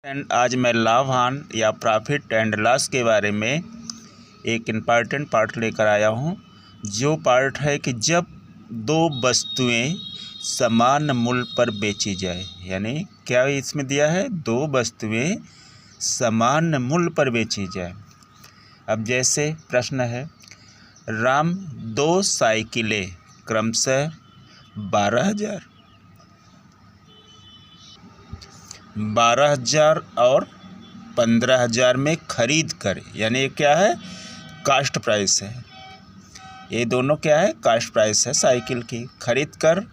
And आज मैं लाभ हान या प्रॉफिट एंड लॉस के बारे में एक इम्पॉर्टेंट पार्ट लेकर आया हूँ। जो पार्ट है कि जब दो वस्तुएं समान मूल्य पर बेची जाए, यानी क्या इसमें दिया है, दो वस्तुएं समान मूल्य पर बेची जाए। अब जैसे प्रश्न है, राम दो साइकिलें क्रमशः 12,000 और 15,000 में खरीद कर, यानी क्या है, कास्ट प्राइस है। ये दोनों क्या है, कास्ट प्राइस है साइकिल की। खरीद कर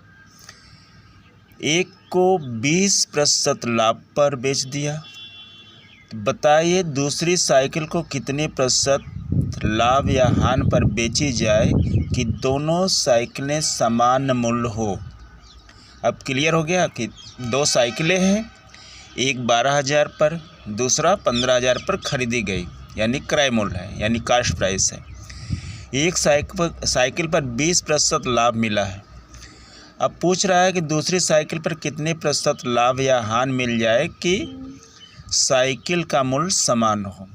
एक को 20% लाभ पर बेच दिया। तो बताइए दूसरी साइकिल को कितने प्रतिशत लाभ या हानि पर बेची जाए कि दोनों साइकिलें समान मूल्य हो। अब क्लियर हो गया कि दो साइकिलें हैं, एक 12,000 पर, दूसरा 15,000 पर खरीदी गई, यानी क्रय मूल्य है, यानी कास्ट प्राइस है। एक साइकिल पर 20% लाभ मिला है। अब पूछ रहा है कि दूसरी साइकिल पर कितने प्रतिशत लाभ या हानि मिल जाए कि साइकिल का मूल्य समान हो।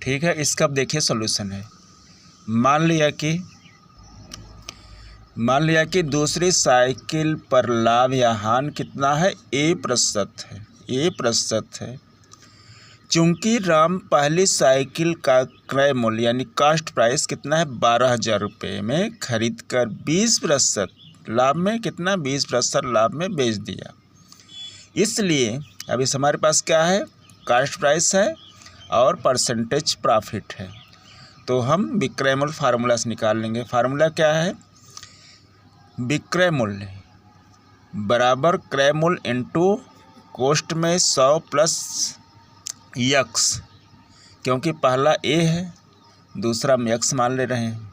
ठीक है, इसका अब देखिए सॉल्यूशन है। मान लिया कि दूसरी साइकिल पर लाभ या हानि कितना है, A% है। चूँकि राम पहली साइकिल का क्रय मूल्य यानी कास्ट प्राइस कितना है, 12,000 रुपये में खरीद कर 20% लाभ में, कितना, 20% लाभ में बेच दिया। इसलिए अब इस हमारे पास क्या है, कास्ट प्राइस है और परसेंटेज प्रॉफिट है। तो हम विक्रय मूल्य फार्मूला से निकाल लेंगे। फार्मूला क्या है, विक्रय मूल्य बराबर क्रय मूल्य इंटू कॉस्ट में 100 प्लस यक्स, क्योंकि पहला ए है दूसरा हम यक्स मान ले रहे हैं।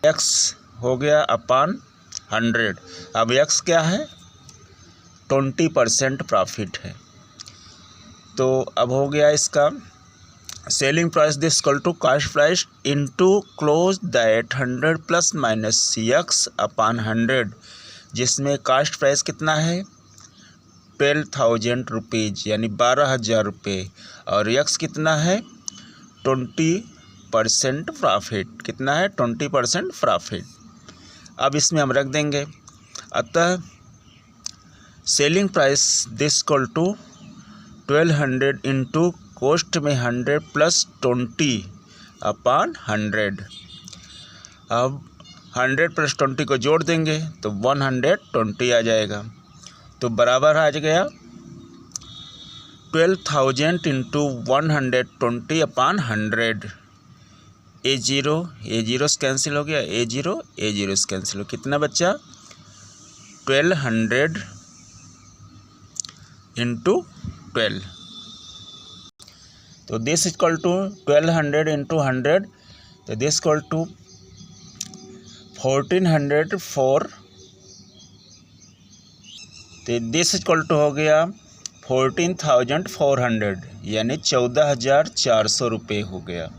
यक्स हो गया अपान 100। अब यक्स क्या है, 20% प्रॉफिट है। तो अब हो गया इसका selling price this equal to cost price into close that 100 plus minus x upon 100, जिसमें कास्ट प्राइस कितना है, 12,000 रुपीज़, यानी 12,000 रुपये, और यक्स कितना है, 20% प्रॉफिट। कितना है, 20% प्रॉफिट। अब इसमें हम रख देंगे, अतः selling price this equal to 1200 into cost में 100 प्लस 20 अपान 100। अब 100 प्लस 20 को जोड़ देंगे तो 120 आ जाएगा। तो बराबर आ गया 12,000 इंटू 120 अपान 100। A0 से कैंसिल हो गया, A0 से कैंसिल हो, कितना बच्चा, 1200 इंटू 12। तो दिस इक्वल टू 1200 इंटू 100, तो दिस इक्वल टू 1404। तो दिस इक्वल टू हो गया 14,400, यानी 14,400 रुपये हो गया।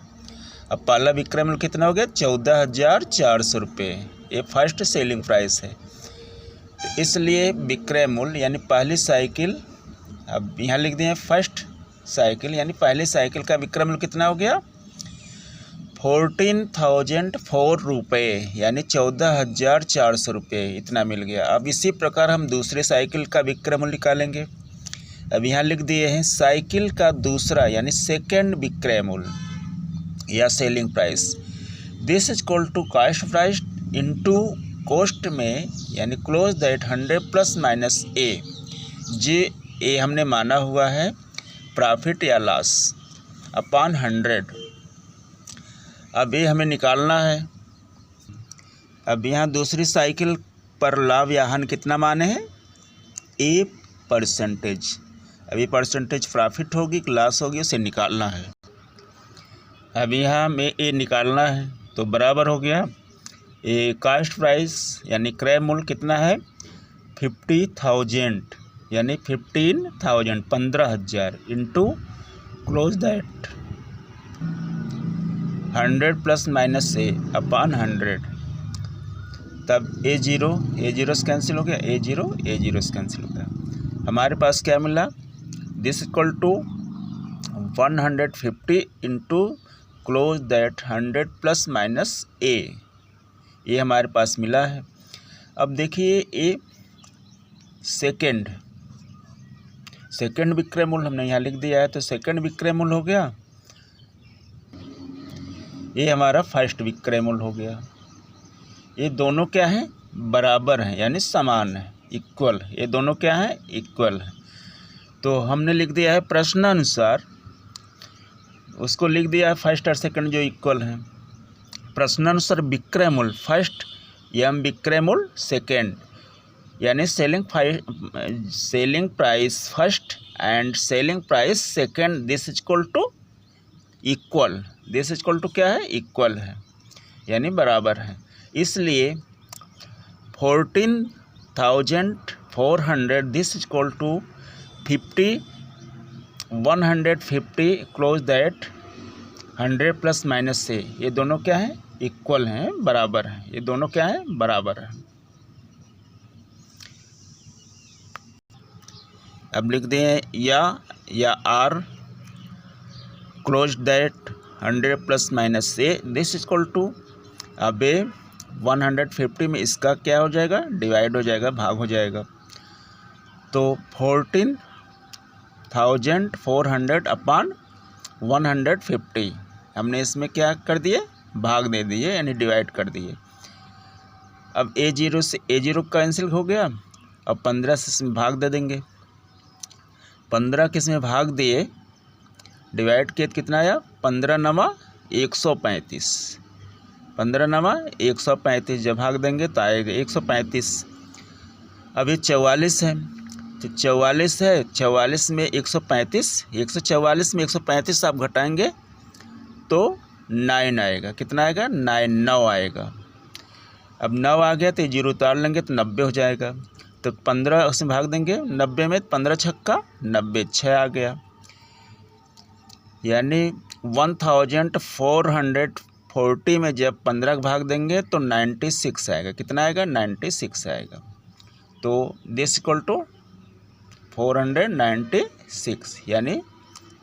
अब पहला विक्रय मूल्य कितना हो गया, 14,400 रुपये। ये फर्स्ट सेलिंग प्राइस है। तो इसलिए विक्रय मूल्य यानी पहली साइकिल, अब यहाँ लिख दिए फर्स्ट साइकिल, यानी पहली साइकिल का विक्रय मूल्य कितना हो गया, 14,004 रुपये, यानी 14,400 रुपये, इतना मिल गया। अब इसी प्रकार हम दूसरे साइकिल का विक्रय मूल्य निकालेंगे। अब यहाँ लिख दिए हैं साइकिल का दूसरा यानी सेकेंड विक्रय मूल्य या selling price this is equal to cost price into cost में, यानी close that 100 plus minus A, जे ए हमने माना हुआ है प्रॉफिट या लॉस, अपान 100। अब ये हमें निकालना है। अब यहाँ दूसरी साइकिल पर लाभ या हानि कितना माने हैं, A%। अब ये परसेंटेज प्रॉफिट होगी कि लॉस होगी, उसे निकालना है। अब यहाँ में ए निकालना है, तो बराबर हो गया ए कास्ट प्राइस यानी क्रय मूल्य कितना है, 50,000, यानी 15,000 15,000 into close that 100 plus minus A upon 100। तब ए जीरो से कैंसिल हो गया, ए जीरो से कैंसिल हो गया। हमारे पास क्या मिला, this equal to 150 into close that 100 plus minus A, ये हमारे पास मिला है। अब देखिए ए सेकेंड विक्रय मूल्य हमने यहाँ लिख दिया है, तो सेकेंड विक्रय मूल्य हो गया, ये हमारा फर्स्ट विक्रय मूल्य हो गया। ये दोनों क्या हैं, बराबर हैं, यानी समान है, इक्वल। ये दोनों क्या हैं, इक्वल है। तो हमने लिख दिया है प्रश्नानुसार, उसको लिख दिया है फर्स्ट और सेकंड जो इक्वल हैं। प्रश्नानुसार विक्रय मूल्य फर्स्ट एवं विक्रय मूल्य सेकंड, यानी selling price first and selling price second, this is equal to equal. This is equal to क्या है, इक्वल है, यानी बराबर है। इसलिए 14,400 this is equal to 150 close that 100 plus minus से, ये दोनों क्या है, इक्वल हैं, बराबर हैं। ये दोनों क्या है, बराबर है। अब लिख दें या R close that 100 plus minus से, दिस इज इक्वल टू, अब 150 में इसका क्या हो जाएगा, डिवाइड हो जाएगा, भाग हो जाएगा। तो 14,400 अपॉन 150, हमने इसमें क्या कर दिए, भाग दे दिए, यानी डिवाइड कर दिए। अब ए जीरो कैंसिल हो गया। अब 15 से इसमें भाग दे देंगे, 15 के इसमें भाग दिए, डिवाइड किए तो कितना आया, 15 नवा 135, 15 नवा 135, जब भाग देंगे तो आएगा 135। अब ये 44 है, तो 44 है, 44 में 135, 144 में 135 आप घटाएंगे तो 9 आएगा। कितना आएगा, 9 आएगा। अब 9 आ गया तो जीरो उतार लेंगे तो 90 हो जाएगा। तो 15 उसमें भाग देंगे 90 में, 15 छक्का 90, 6 आ गया, यानी 1440 में जब 15 का भाग देंगे तो 96 आएगा। कितना आएगा, 96 आएगा। तो दिस इक्वल टू 496, यानी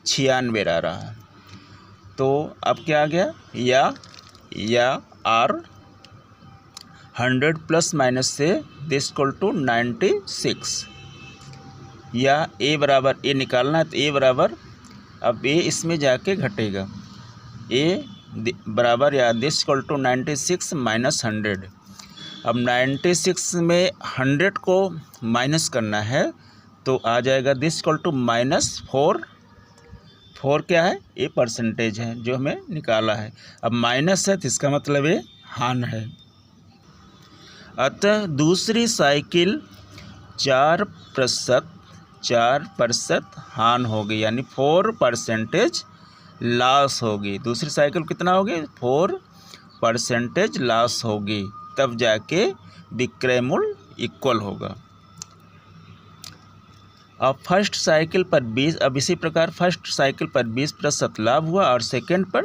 96 आ रहा है। तो अब क्या आ गया, या आर 100 प्लस माइनस से, दिस इक्वल टू 96, या ए बराबर, ए निकालना है तो ए बराबर, अब ए इसमें जाके घटेगा, ए बराबर या दिस इक्वल टू 96 माइनस 100। अब 96 में 100 को माइनस करना है तो आ जाएगा दिस इक्वल टू -4। 4 क्या है, ये परसेंटेज है जो हमें निकाला है। अब माइनस है तो इसका मतलब ये हान है। अतः दूसरी साइकिल 4% हान होगी, यानी 4% लॉस होगी। दूसरी साइकिल कितना होगी, 4% लॉस होगी, तब जाके विक्रय मूल्य इक्वल होगा। अब फर्स्ट साइकिल पर 20, अब इसी प्रकार फर्स्ट साइकिल पर 20% लाभ हुआ और सेकंड पर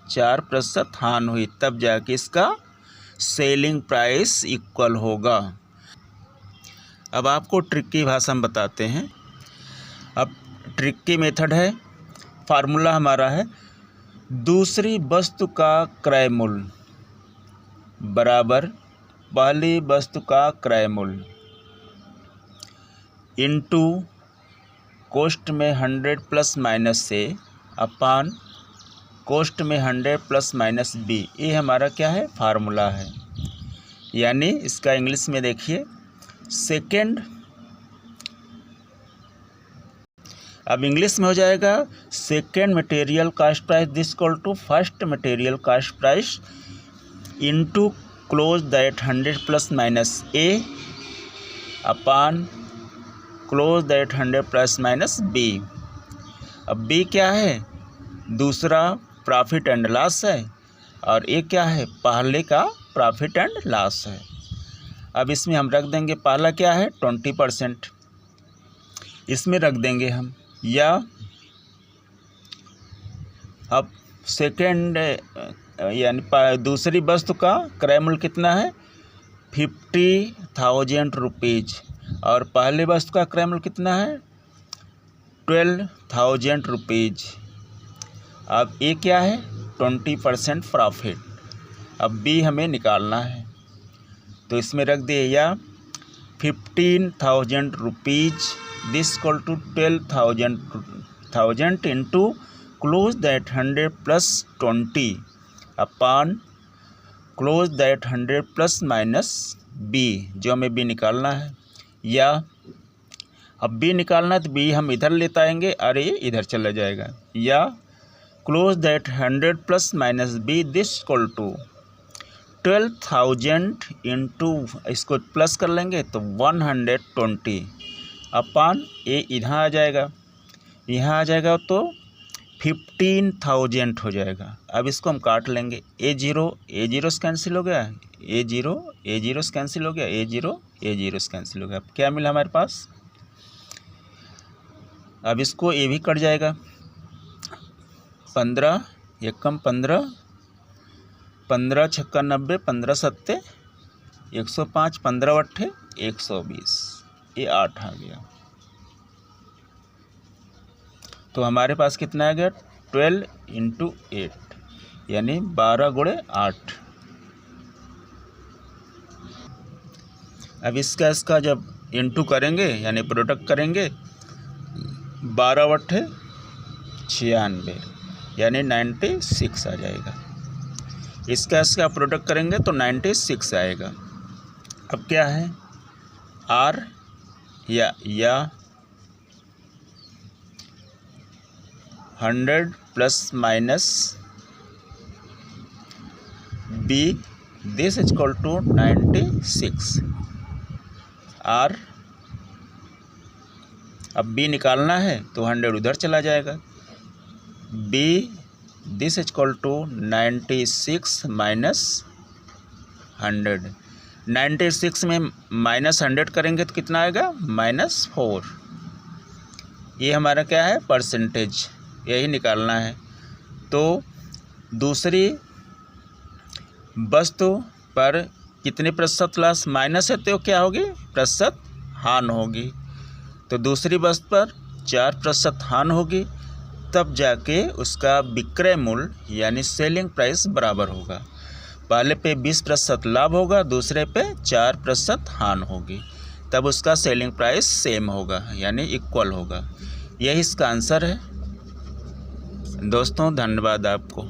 4% हान हुई, तब जाके इसका सेलिंग प्राइस इक्वल होगा। अब आपको ट्रिक की भाषा में बताते हैं। अब ट्रिक की मेथड है, फार्मूला हमारा है, दूसरी वस्तु का क्रय मूल्य बराबर पहली वस्तु का क्रय मूल्य इनटू कॉस्ट में 100 प्लस माइनस से अपान कॉस्ट में 100 प्लस माइनस बी, ये हमारा क्या है, फार्मूला है। यानी इसका इंग्लिश में देखिए, सेकेंड, अब इंग्लिश में हो जाएगा second material cost price this equal to first material cost price into close that 100 plus minus A upon close that 100 plus minus B. अब बी क्या है, दूसरा प्रॉफिट एंड लॉस है, और ए क्या है, पहले का प्रॉफिट एंड लॉस है। अब इसमें हम रख देंगे, पहला क्या है 20%, इसमें रख देंगे हम, या अब सेकेंड यानी दूसरी वस्तु का क्रय मूल्य कितना है 50,000 रुपीज़ और पहले वस्तु का क्रय मूल्य कितना है 12,000 रुपीज़। अब ये क्या है 20% प्रॉफिट। अब बी हमें निकालना है तो इसमें रख दिए या 15,000 rupees this equal to 12,000 into close that 100 plus 20 upon close that 100 plus minus B, जो हमें बी निकालना है। या अब बी निकालना है तो बी हम इधर लेते आएंगे और ये इधर चला जाएगा। या close that 100 plus minus B this equal to 12,000 into इसको प्लस कर लेंगे तो 120 अपॉन ए इधर आ जाएगा, यहाँ आ जाएगा तो 15,000 हो जाएगा। अब इसको हम काट लेंगे, ए जीरो से कैंसिल हो गया, ए जीरो से कैंसिल हो गया, ए जीरो से कैंसिल हो गया। अब क्या मिला हमारे पास, अब इसको ए भी कट जाएगा, 15 एकम 15, 15 छक्का 90, 15 सत्ते 105, 15 अट्ठे 120, ये 8 आ गया। तो हमारे पास कितना आ गया 12 इंटू 8 यानी 12 गुणे 8। अब इसका जब इंटू करेंगे यानी प्रोडक्ट करेंगे 12 अट्ठे 96 यानी 96 आ जाएगा। इसका प्रोडक्ट करेंगे तो 96 आएगा। अब क्या है आर या 100 plus minus B this is equal to 96 R. अब बी निकालना है तो 100 उधर चला जाएगा, B this is equal to 96 minus 100। 96 में माइनस 100 करेंगे तो कितना आएगा -4। ये हमारा क्या है परसेंटेज, यही निकालना है। तो दूसरी वस्तु पर कितने प्रतिशत लॉस माइनस है तो क्या होगी प्रतिशत हान होगी। तो दूसरी वस्तु पर 4% हान होगी, तब जाके उसका विक्रय मूल्य यानी सेलिंग प्राइस बराबर होगा। पहले पे 20% लाभ होगा, दूसरे पे 4% हान होगी, तब उसका सेलिंग प्राइस सेम होगा यानी इक्वल होगा। यही इसका आंसर है। दोस्तों धन्यवाद आपको।